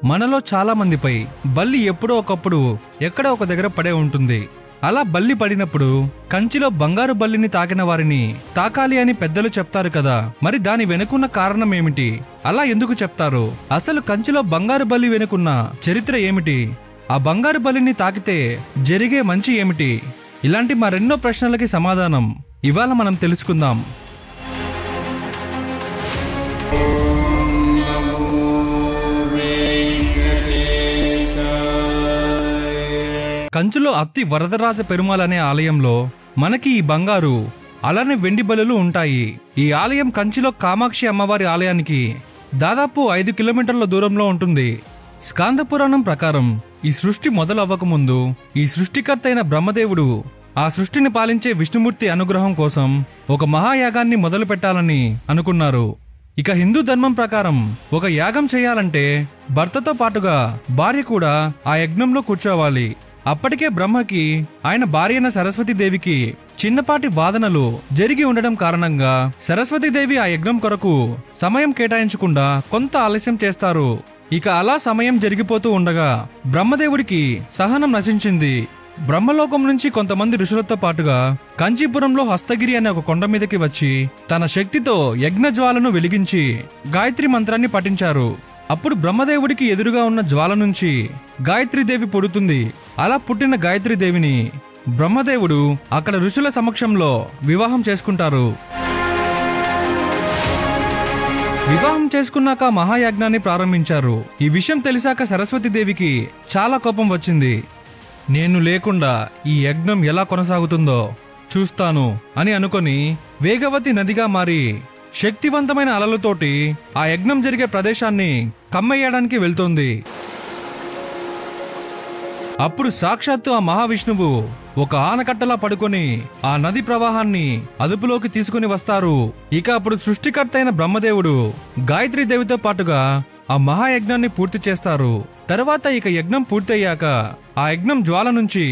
మనలో చాలా మందిపై బల్లి ఎప్పుడో ఒకప్పుడు ఎక్కడో ఒక దగ్గర పడే ఉంటుంది. అలా బల్లి పడినప్పుడు కంచిలో బంగారు బల్లిని తాకిన వారిని తాకాలి అని పెద్దలు చెప్తారు కదా. మరి దాని వెనుకున్న కారణం ఏమిటి? అలా ఎందుకు చెప్తారు? అసలు కంచిలో బంగారు బల్లి వెనుకున్న చరిత్ర ఏమిటి? ఆ బంగారు బల్లిని తాకితే జరిగే మంచి ఏమిటి? ఇలాంటి మరెన్నో ప్రశ్నలకి సమాధానం ఇవాళ మనం తెలుసుకుందాం. కంచిలో అత్తి వరదరాజ పెరుమాళ్ అనే ఆలయంలో మనకి ఈ బంగారు అలానే వెండి బలులు ఉంటాయి. ఈ ఆలయం కంచిలో కామాక్షి అమ్మవారి ఆలయానికి దాదాపు 5 కిలోమీటర్ల దూరంలో ఉంటుంది. స్కాంద పురాణం ప్రకారం ఈ సృష్టి మొదలవ్వకముందు ఈ సృష్టికర్త అయిన బ్రహ్మదేవుడు ఆ సృష్టిని పాలించే విష్ణుమూర్తి అనుగ్రహం కోసం ఒక మహాయాగాన్ని మొదలు పెట్టాలని అనుకున్నారు. ఇక హిందూ ధర్మం ప్రకారం ఒక యాగం చేయాలంటే భర్తతో పాటుగా భార్య కూడా ఆ యజ్ఞంలో కూర్చోవాలి. అప్పటికే బ్రహ్మకి ఆయన భార్య అయిన సరస్వతీదేవికి చిన్నపాటి వాదనలు జరిగి ఉండడం కారణంగా సరస్వతీదేవి ఆ యజ్ఞం కొరకు సమయం కేటాయించకుండా కొంత ఆలస్యం చేస్తారు. ఇక అలా సమయం జరిగిపోతూ ఉండగా బ్రహ్మదేవుడికి సహనం నశించింది. బ్రహ్మలోకం నుంచి కొంతమంది ఋషులతో పాటుగా కాంచీపురంలో హస్తగిరి అనే ఒక కొండ మీదకి వచ్చి తన శక్తితో యజ్ఞజ్వాలను వెలిగించి గాయత్రి మంత్రాన్ని పఠించారు. అప్పుడు బ్రహ్మదేవుడికి ఎదురుగా ఉన్న జ్వాల నుంచి గాయత్రీదేవి పుడుతుంది. అలా పుట్టిన గాయత్రీదేవిని బ్రహ్మదేవుడు అక్కడ ఋషుల సమక్షంలో వివాహం చేసుకుంటారు. వివాహం చేసుకున్నాక మహాయజ్ఞాన్ని ప్రారంభించారు. ఈ విషయం తెలిసాక సరస్వతీదేవికి చాలా కోపం వచ్చింది. నేను లేకుండా ఈ యజ్ఞం ఎలా కొనసాగుతుందో చూస్తాను అని అనుకొని వేగవతి నదిగా మారి శక్తివంతమైన అలలతోటి ఆ యజ్ఞం జరిగే ప్రదేశాన్ని కమ్మేయడానికి వెళ్తోంది. అప్పుడు సాక్షాత్తు ఆ మహావిష్ణువు ఒక ఆనకట్టలా పడుకొని ఆ నది ప్రవాహాన్ని అదుపులోకి తీసుకుని వస్తారు. ఇక అప్పుడు సృష్టికర్త అయిన బ్రహ్మదేవుడు గాయత్రీదేవితో పాటుగా ఆ మహాయజ్ఞాన్ని పూర్తి చేస్తారు. తర్వాత ఇక యజ్ఞం పూర్తయ్యాక ఆ యజ్ఞం జ్వాల నుంచి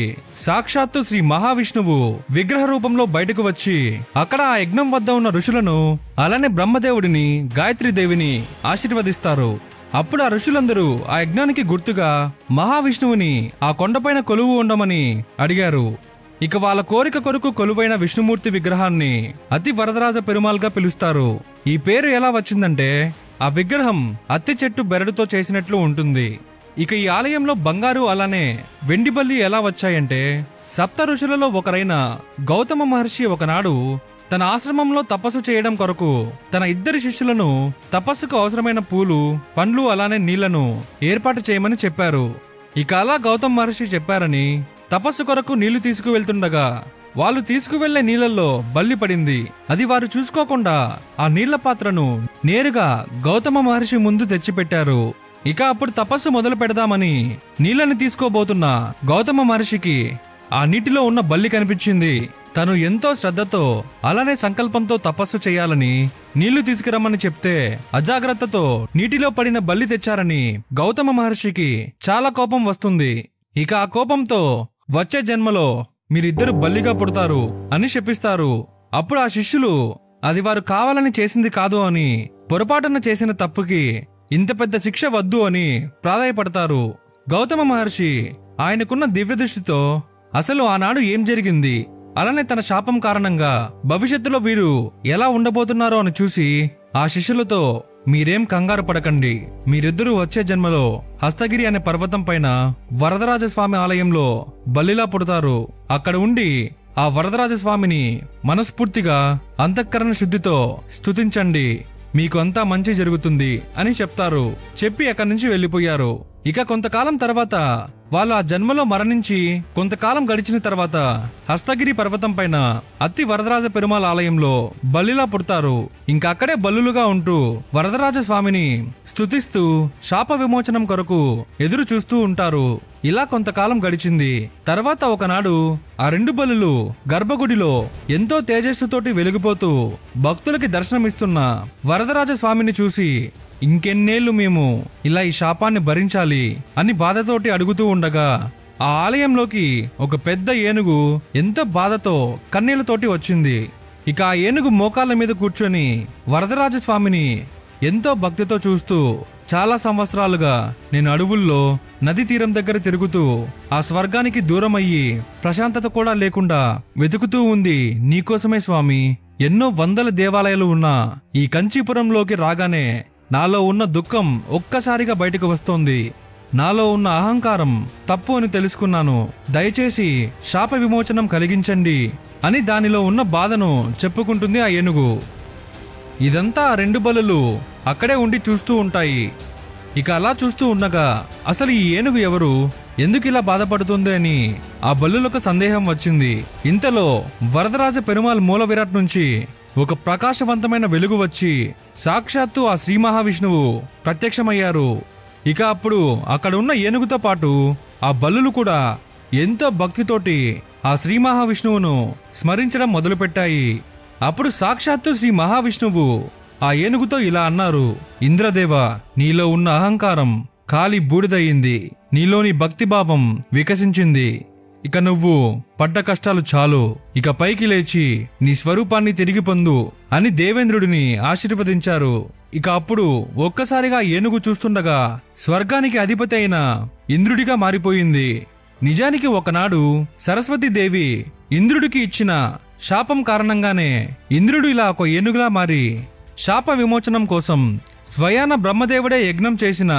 సాక్షాత్తు శ్రీ మహావిష్ణువు విగ్రహ రూపంలో బయటకు వచ్చి అక్కడ ఆ యజ్ఞం వద్ద ఉన్న ఋషులను అలానే బ్రహ్మదేవుడిని గాయత్రీదేవిని ఆశీర్వదిస్తారు. అప్పుడు ఆ ఋషులందరూ ఆ యజ్ఞానికి గుర్తుగా మహావిష్ణువుని ఆ కొండపైన కొలువు ఉండమని అడిగారు. ఇక వాళ్ళ కోరిక కొరకు కొలువైన విష్ణుమూర్తి విగ్రహాన్ని అతి వరదరాజ పెరుమాళ్గా పిలుస్తారు. ఈ పేరు ఎలా వచ్చిందంటే ఆ విగ్రహం అత్తి చెట్టు బెరడుతో చేసినట్లు ఉంటుంది. ఇక ఈ ఆలయంలో బంగారు అలానే వెండి బల్లి ఎలా వచ్చాయంటే సప్త ఋషులలో ఒకరైన గౌతమ మహర్షి ఒకనాడు తన ఆశ్రమంలో తపస్సు చేయడం కొరకు తన 2 శిష్యులను తపస్సుకు అవసరమైన పూలు, పండ్లు అలానే నీళ్లను ఏర్పాటు చేయమని చెప్పారు. ఇక అలా గౌతమ మహర్షి చెప్పారని తపస్సు కొరకు నీళ్లు తీసుకువెళ్తుండగా వాళ్ళు తీసుకువెళ్లే నీళ్లలో బల్లి పడింది. అది వారు చూసుకోకుండా ఆ నీళ్ల పాత్రను నేరుగా గౌతమ మహర్షి ముందు తెచ్చిపెట్టారు. ఇక అప్పుడు తపస్సు మొదలు పెడదామని నీళ్లను తీసుకోబోతున్న గౌతమ మహర్షికి ఆ నీటిలో ఉన్న బల్లి కనిపించింది. తను ఎంతో శ్రద్ధతో అలానే సంకల్పంతో తపస్సు చేయాలని నీళ్లు తీసుకురమ్మని చెప్తే అజాగ్రత్తతో నీటిలో పడిన బల్లి తెచ్చారని గౌతమ మహర్షికి చాలా కోపం వస్తుంది. ఇక ఆ కోపంతో వచ్చే జన్మలో మీరిద్దరు బల్లిగా పుడతారు అని శపిస్తారు. అప్పుడు ఆ శిష్యులు అది వారు కావాలని చేసింది కాదు అని, పొరపాటున చేసిన తప్పుకి ఇంత పెద్ద శిక్ష వద్దు అని ప్రాధాయపడతారు. గౌతమ మహర్షి ఆయనకున్న దివ్యదృష్టితో అసలు ఆనాడు ఏం జరిగింది, అలానే తన శాపం కారణంగా భవిష్యత్తులో వీరు ఎలా ఉండబోతున్నారో అని చూసి ఆ శిష్యులతో మీరేం కంగారు పడకండి, మీరిద్దరూ వచ్చే జన్మలో హస్తగిరి అనే పర్వతం పైన వరదరాజస్వామి ఆలయంలో బల్లిలా పుడతారు. అక్కడ ఉండి ఆ వరదరాజస్వామిని మనస్ఫూర్తిగా అంతఃకరణ శుద్ధితో స్తుతించండి, మీకు అంతా మంచి జరుగుతుంది అని చెప్తారు. చెప్పి అక్కడి నుంచి వెళ్లిపోయారు. ఇక కొంతకాలం తర్వాత వాళ్ళు ఆ జన్మలో మరణించి కొంతకాలం గడిచిన తర్వాత హస్తగిరి పర్వతం పైన అత్తి వరదరాజ పెరుమాళ్ ఆలయంలో బల్లిలా పుడతారు. ఇంకా అక్కడే బల్లులుగా ఉంటూ వరదరాజ స్వామిని స్తుతిస్తూ శాప విమోచనం కొరకు ఎదురు చూస్తూ ఉంటారు. ఇలా కొంతకాలం గడిచింది. తర్వాత ఒకనాడు ఆ 2 బల్లులు గర్భగుడిలో ఎంతో తేజస్సుతోటి వెలిగిపోతూ భక్తులకి దర్శనమిస్తున్న వరదరాజ స్వామిని చూసి ఇంకెన్నేళ్లు మేము ఇలా ఈ శాపాన్ని భరించాలి అని బాధతోటి అడుగుతూ ఉండగా ఆ ఆలయంలోకి ఒక పెద్ద ఏనుగు ఎంతో బాధతో కన్నీళ్లతోటి వచ్చింది. ఇక ఆ ఏనుగు మోకాళ్ళ మీద కూర్చొని వరదరాజస్వామిని ఎంతో భక్తితో చూస్తూ చాలా సంవత్సరాలుగా నేను అడవుల్లో నది తీరం దగ్గర తిరుగుతూ ఆ స్వర్గానికి దూరమయ్యి ప్రశాంతత కూడా లేకుండా వెతుకుతూ ఉంది నీకోసమే స్వామి. ఎన్నో వందల దేవాలయాలు ఉన్న ఈ కంచీపురంలోకి రాగానే నాలో ఉన్న దుఃఖం ఒక్కసారిగా బయటకు వస్తోంది. నాలో ఉన్న అహంకారం తప్పు అని తెలుసుకున్నాను. దయచేసి శాప విమోచనం కలిగించండి అని దానిలో ఉన్న బాధను చెప్పుకుంటుంది ఆ ఏనుగు. ఇదంతా ఆ 2 బలులు అక్కడే ఉండి చూస్తూ ఉంటాయి. ఇక అలా చూస్తూ ఉండగా అసలు ఈ ఏనుగు ఎవరు, ఎందుకు ఇలా బాధపడుతుంది అని ఆ బల్లులకు సందేహం వచ్చింది. ఇంతలో వరదరాజ పెరుమాళ్ మూల విరాట్ నుంచి ఒక ప్రకాశవంతమైన వెలుగు వచ్చి సాక్షాత్తు ఆ శ్రీ మహావిష్ణువు ప్రత్యక్షమయ్యారు. ఇక అప్పుడు అక్కడ ఉన్న ఏనుగుతో పాటు ఆ బల్లులు కూడా ఎంతో భక్తితోటి ఆ శ్రీ మహావిష్ణువును స్మరించడం మొదలుపెట్టాయి. అప్పుడు సాక్షాత్తు శ్రీ మహావిష్ణువు ఆ ఏనుగుతో ఇలా అన్నారు, ఇంద్రదేవ, నీలో ఉన్న అహంకారం కాలి బూడిదయింది, నీలోని భక్తిభావం వికసించింది. ఇక నువ్వు పడ్డ కష్టాలు చాలు, ఇక పైకి లేచి నీ స్వరూపాన్ని తిరిగి పొందు అని దేవేంద్రుడిని ఆశీర్వదించారు. ఇక అప్పుడు ఒక్కసారిగా ఏనుగు చూస్తుండగా స్వర్గానికి అధిపతి అయిన ఇంద్రుడిగా మారిపోయింది. నిజానికి ఒకనాడు సరస్వతీదేవి ఇంద్రుడికి ఇచ్చిన శాపం కారణంగానే ఇంద్రుడు ఇలా ఒక ఏనుగులా మారి శాప విమోచనం కోసం స్వయాన బ్రహ్మదేవుడే యజ్ఞం చేసిన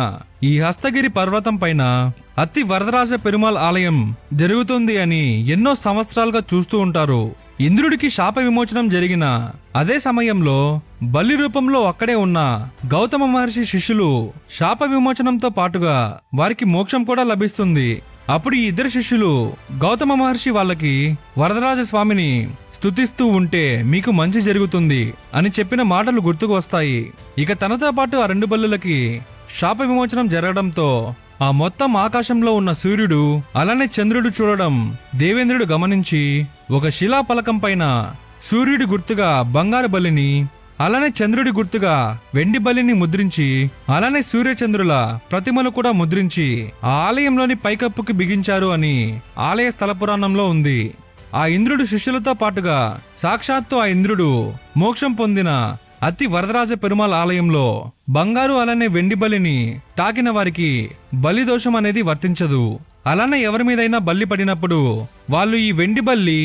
ఈ హస్తగిరి పర్వతం పైన అతి వరదరాజ పెరుమాళ్ ఆలయం జరుగుతుంది అని ఎన్నో సంవత్సరాలుగా చూస్తూ ఉంటారు. ఇంద్రుడికి శాప విమోచనం జరిగిన అదే సమయంలో బలి రూపంలో అక్కడే ఉన్న గౌతమ మహర్షి శిష్యులు శాప విమోచనంతో పాటుగా వారికి మోక్షం కూడా లభిస్తుంది. అప్పుడు ఈ 2 శిష్యులు గౌతమ మహర్షి వాళ్ళకి వరదరాజ స్వామిని స్తుతిస్తూ ఉంటే మీకు మంచి జరుగుతుంది అని చెప్పిన మాటలు గుర్తుకు వస్తాయి. ఇక తనతో పాటు ఆ 2 బల్లులకి శాప విమోచనం జరగడంతో ఆ మొత్తం ఆకాశంలో ఉన్న సూర్యుడు అలానే చంద్రుడు చూడడం దేవేంద్రుడు గమనించి ఒక శిలాపలకం పైన సూర్యుడి గుర్తుగా బంగారు బలిని, అలానే చంద్రుడి గుర్తుగా వెండి బలిని ముద్రించి, అలానే సూర్యచంద్రుల ప్రతిమలు కూడా ముద్రించి ఆ ఆలయంలోని పైకప్పుకి బిగించారు అని ఆలయ స్థల పురాణంలో ఉంది. ఆ ఇంద్రుడు శిష్యులతో పాటుగా సాక్షాత్తు ఆ ఇంద్రుడు మోక్షం పొందిన అతి వరదరాజ పెరుమాళ్ ఆలయంలో బంగారు అలానే వెండి బలిని తాకిన వారికి బలిదోషం అనేది వర్తించదు. అలానే ఎవరి మీదైనా బల్లి పడినప్పుడు వాళ్ళు ఈ వెండి బల్లి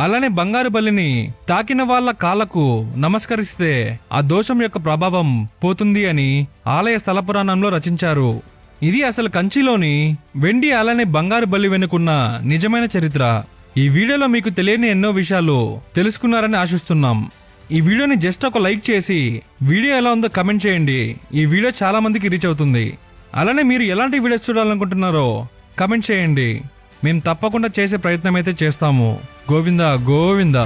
అలానే బంగారు బలిని తాకిన వాళ్ళ కాళ్ళకు నమస్కరిస్తే ఆ దోషం యొక్క ప్రభావం పోతుంది అని ఆలయ స్థల పురాణంలో రచించారు. ఇది అసలు కంచిలోని వెండి అలానే బంగారు బలి వెనుకున్న నిజమైన చరిత్ర. ఈ వీడియోలో మీకు తెలియని ఎన్నో విషయాలు తెలుసుకున్నారని ఆశిస్తున్నాం. ఈ వీడియోని జస్ట్ ఒక లైక్ చేసి వీడియో ఎలా ఉందో కమెంట్ చేయండి. ఈ వీడియో చాలా మందికి రీచ్ అవుతుంది. అలానే మీరు ఎలాంటి వీడియోస్ చూడాలనుకుంటున్నారో కమెంట్ చేయండి. మేము తప్పకుండా చేసే ప్రయత్నం అయితే చేస్తాము. గోవిందా గోవిందా.